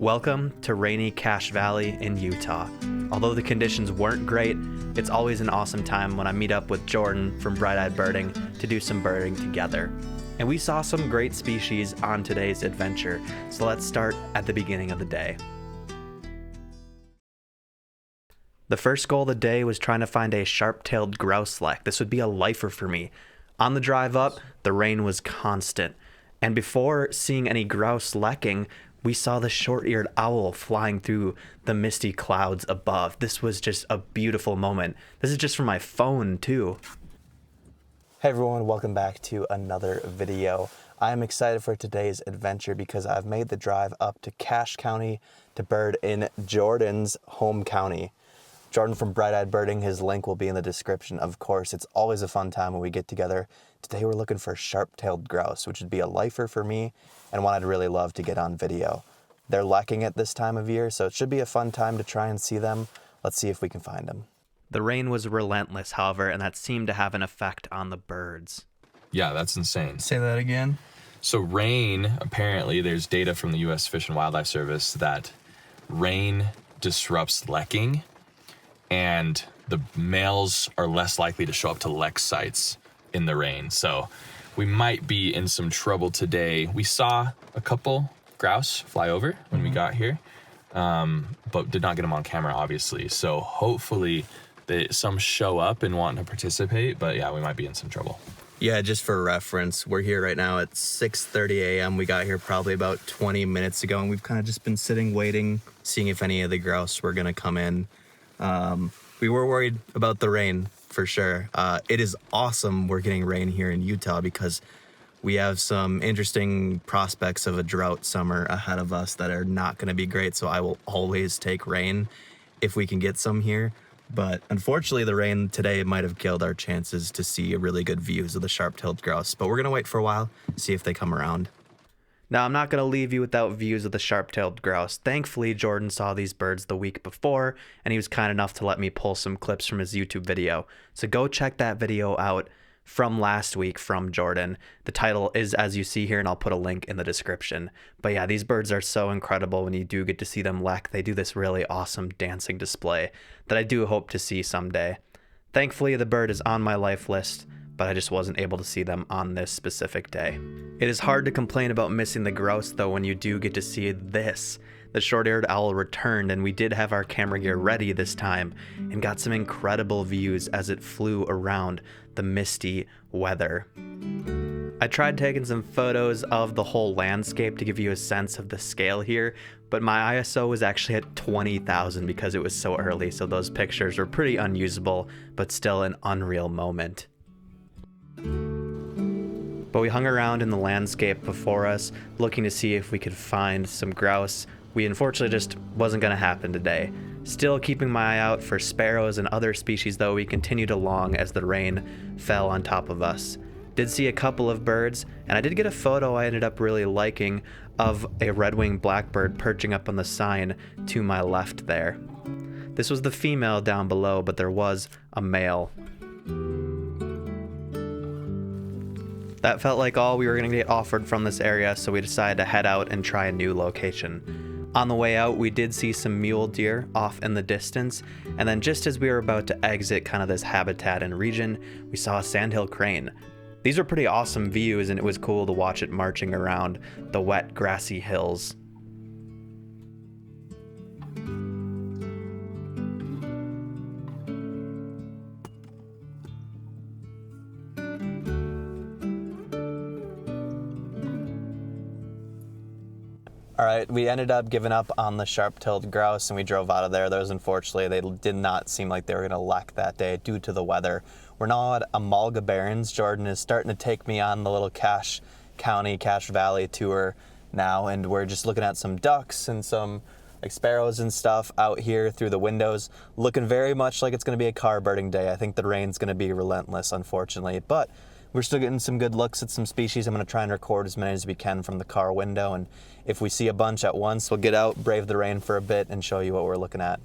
Welcome to rainy Cache Valley in Utah. Although the conditions weren't great, it's always an awesome time when I meet up with Jordan from Bright-Eyed Birding to do some birding together. And we saw some great species on today's adventure, so let's start at the beginning of the day. The first goal of the day was trying to find a sharp-tailed grouse lek. This would be a lifer for me. On the drive up, the rain was constant, and before seeing any grouse lekking, we saw the short-eared owl flying through the misty clouds above. This was just a beautiful moment. This is just from my phone, too. Hey everyone, welcome back to another video. I am excited for today's adventure because I've made the drive up to Cache County to bird in Jordan's home county. Jordan from Bright-Eyed Birding, his link will be in the description. Of course, it's always a fun time when we get together. Today we're looking for sharp-tailed grouse, which would be a lifer for me and one I'd really love to get on video. They're lekking at this time of year, so it should be a fun time to try and see them. Let's see if we can find them. The rain was relentless, however, and that seemed to have an effect on the birds. Yeah, that's insane. Say that again. So rain, apparently there's data from the U.S. Fish and Wildlife Service that rain disrupts lekking, and the males are less likely to show up to lek sites in the rain. So we might be in some trouble today. We saw a couple grouse fly over when we got here, but did not get them on camera, obviously. So hopefully some show up and want to participate, but yeah, we might be in some trouble. Yeah, just for reference, we're here right now at 6:30 a.m. We got here probably about 20 minutes ago, and we've kind of just been sitting, waiting, seeing if any of the grouse were going to come in. We were worried about the rain, for sure. It is awesome we're getting rain here in Utah because we have some interesting prospects of a drought summer ahead of us that are not going to be great, so I will always take rain if we can get some here. But unfortunately, the rain today might have killed our chances to see really good views of the sharp-tailed grouse. But we're going to wait for a while, see if they come around. Now, I'm not going to leave you without views of the sharp-tailed grouse. Thankfully, Jordan saw these birds the week before, and he was kind enough to let me pull some clips from his YouTube video. So go check that video out from last week from Jordan. The title is as you see here, and I'll put a link in the description. But yeah, these birds are so incredible when you do get to see them lek. They do this really awesome dancing display that I do hope to see someday. Thankfully, the bird is on my life list, but I just wasn't able to see them on this specific day. It is hard to complain about missing the grouse though when you do get to see this. The short-eared owl returned, and we did have our camera gear ready this time and got some incredible views as it flew around the misty weather. I tried taking some photos of the whole landscape to give you a sense of the scale here, but my ISO was actually at 20,000 because it was so early, so those pictures were pretty unusable, but still an unreal moment. But we hung around in the landscape before us, looking to see if we could find some grouse. We unfortunately just wasn't going to happen today. Still keeping my eye out for sparrows and other species though, we continued along as the rain fell on top of us. Did see a couple of birds, and I did get a photo I ended up really liking of a red-winged blackbird perching up on the sign to my left there. This was the female down below, but there was a male. That felt like all we were going to get offered from this area, so we decided to head out and try a new location. On the way out, we did see some mule deer off in the distance, and then just as we were about to exit kind of this habitat and region, we saw a sandhill crane. These were pretty awesome views, and it was cool to watch it marching around the wet, grassy hills. All right, we ended up giving up on the sharp-tailed grouse and we drove out of there. Those, unfortunately, they did not seem like they were gonna lek that day due to the weather. We're now at Amalga Barrens. Jordan is starting to take me on the little Cache County, Cache Valley tour now, and we're just looking at some ducks and some like sparrows and stuff out here through the windows. Looking very much like it's gonna be a car birding day. I think the rain's gonna be relentless, unfortunately, but we're still getting some good looks at some species. I'm going to try and record as many as we can from the car window, and if we see a bunch at once, we'll get out, brave the rain for a bit, and show you what we're looking at.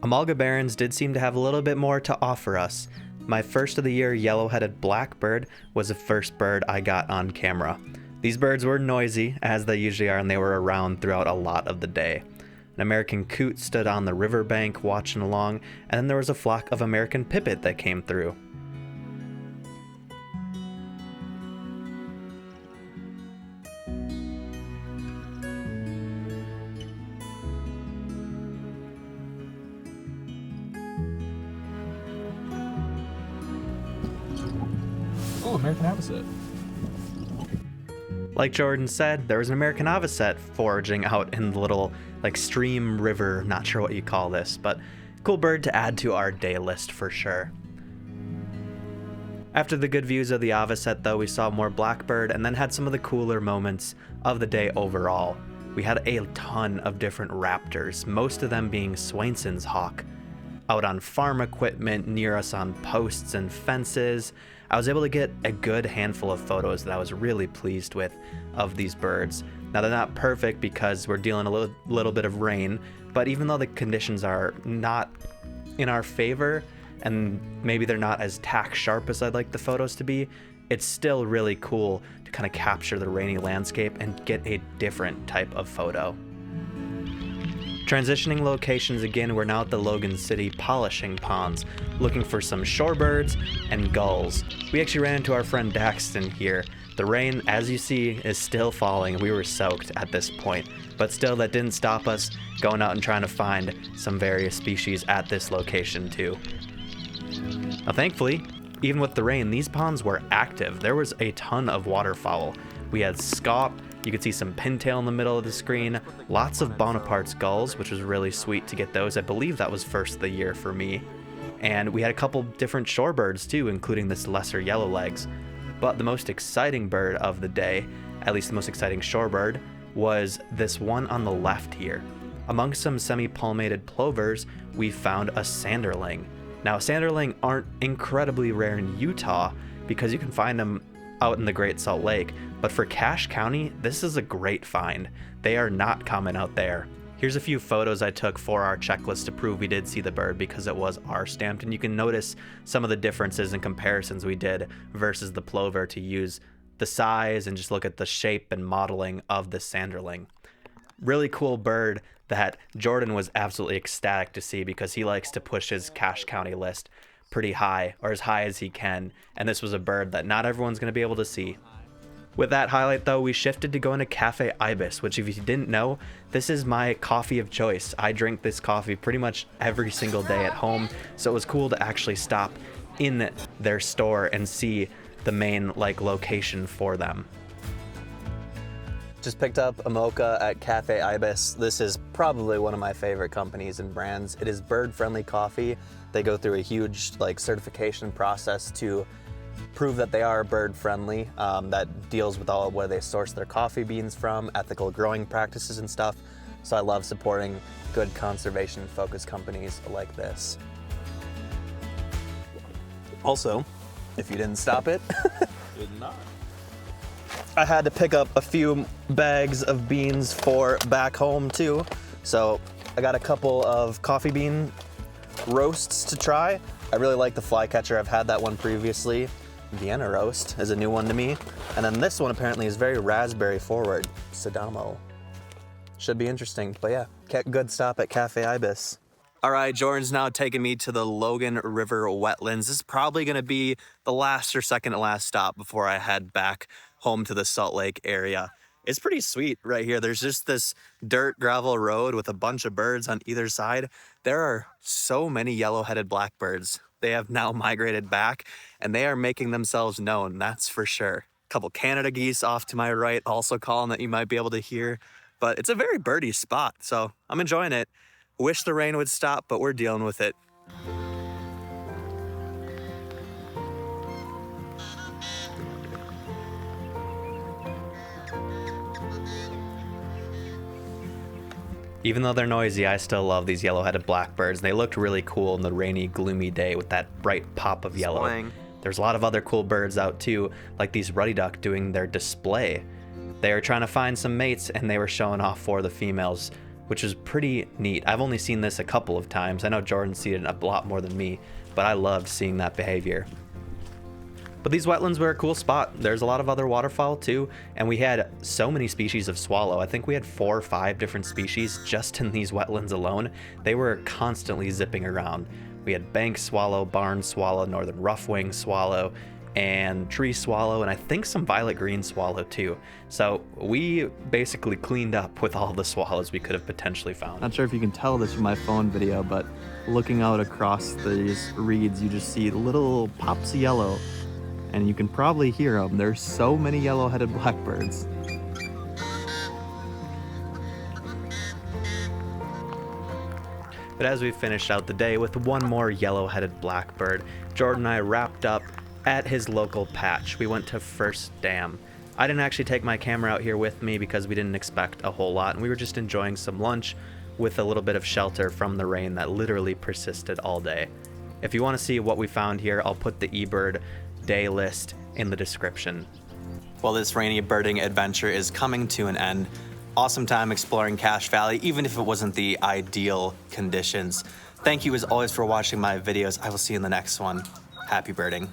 Amalga Barrens did seem to have a little bit more to offer us. My first of the year yellow-headed blackbird was the first bird I got on camera. These birds were noisy, as they usually are, and they were around throughout a lot of the day. An American coot stood on the riverbank watching along, and then there was a flock of American pipit that came through. Oh, American avocet. Like Jordan said, there was an American avocet foraging out in the little, stream river, not sure what you call this, but cool bird to add to our day list for sure. After the good views of the avocet though, we saw more blackbird and then had some of the cooler moments of the day overall. We had a ton of different raptors, most of them being Swainson's hawk. Out on farm equipment, near us on posts and fences, I was able to get a good handful of photos that I was really pleased with of these birds. Now they're not perfect because we're dealing a little bit of rain, but even though the conditions are not in our favor, and maybe they're not as tack sharp as I'd like the photos to be, it's still really cool to kind of capture the rainy landscape and get a different type of photo. Transitioning locations again, we're now at the Logan City polishing ponds, looking for some shorebirds and gulls. We actually ran into our friend Daxton here. The rain, as you see, is still falling. We were soaked at this point, but still that didn't stop us going out and trying to find some various species at this location too. Now thankfully, even with the rain, these ponds were active. There was a ton of waterfowl. We had scaup, you could see some pintail in the middle of the screen, lots of Bonaparte's gulls, which was really sweet to get those. I believe that was first of the year for me. And we had a couple different shorebirds too, including this lesser yellowlegs. But the most exciting bird of the day, at least the most exciting shorebird, was this one on the left here. Among some semi-palmated plovers, we found a sanderling. Now, sanderling aren't incredibly rare in Utah because you can find them out in the Great Salt Lake, but for Cache County, this is a great find. They are not common out there. Here's a few photos I took for our checklist to prove we did see the bird because it was R-stamped, and you can notice some of the differences and comparisons we did versus the plover to use the size and just look at the shape and modeling of the sanderling. Really cool bird that Jordan was absolutely ecstatic to see because he likes to push his Cache County list pretty high, or as high as he can, and this was a bird that not everyone's going to be able to see. With that highlight though, we shifted to going to Cafe Ibis, which if you didn't know, this is my coffee of choice. I drink this coffee pretty much every single day at home, so it was cool to actually stop in their store and see the main location for them. Just picked up a mocha at Cafe Ibis. This is probably one of my favorite companies and brands. It is bird-friendly coffee. They go through a huge certification process to prove that they are bird-friendly. That deals with all of where they source their coffee beans from, ethical growing practices and stuff. So I love supporting good conservation-focused companies like this. Also, if you didn't stop it, Did not. I had to pick up a few bags of beans for back home too. So I got a couple of coffee bean roasts to try. I really like the flycatcher. I've had that one previously. Vienna roast is a new one to me. And then this one apparently is very raspberry forward. Sadamo. Should be interesting, but yeah, good stop at Cafe Ibis. All right, Jordan's now taking me to the Logan River wetlands. This is probably gonna be the last or second to last stop before I head back home to the Salt Lake area. It's pretty sweet right here. There's just this dirt gravel road with a bunch of birds on either side. There are so many yellow-headed blackbirds. They have now migrated back and they are making themselves known, that's for sure. A couple Canada geese off to my right, also calling that you might be able to hear. But it's a very birdy spot, so I'm enjoying it. Wish the rain would stop, but we're dealing with it. Even though they're noisy, I still love these yellow-headed blackbirds. They looked really cool in the rainy, gloomy day with that bright pop of yellow. Splaying. There's a lot of other cool birds out too, like these ruddy duck doing their display. They were trying to find some mates and they were showing off for the females, which is pretty neat. I've only seen this a couple of times. I know Jordan's seen it a lot more than me, but I loved seeing that behavior. But these wetlands were a cool spot. There's a lot of other waterfowl too, and we had so many species of swallow. I think we had 4 or 5 different species just in these wetlands alone. They were constantly zipping around. We had bank swallow, barn swallow, northern rough-winged swallow, and tree swallow, and I think some violet green swallow too. So we basically cleaned up with all the swallows we could have potentially found. Not sure if you can tell this from my phone video, but looking out across these reeds, you just see little pops of yellow, and you can probably hear them. There's so many yellow-headed blackbirds. But as we finished out the day with one more yellow-headed blackbird, Jordan and I wrapped up at his local patch. We went to First Dam. I didn't actually take my camera out here with me because we didn't expect a whole lot, and we were just enjoying some lunch with a little bit of shelter from the rain that literally persisted all day. If you want to see what we found here, I'll put the eBird day list in the description. Well, this rainy birding adventure is coming to an end. Awesome time exploring Cache Valley, even if it wasn't the ideal conditions. Thank you as always for watching my videos. I will see you in the next one. Happy birding.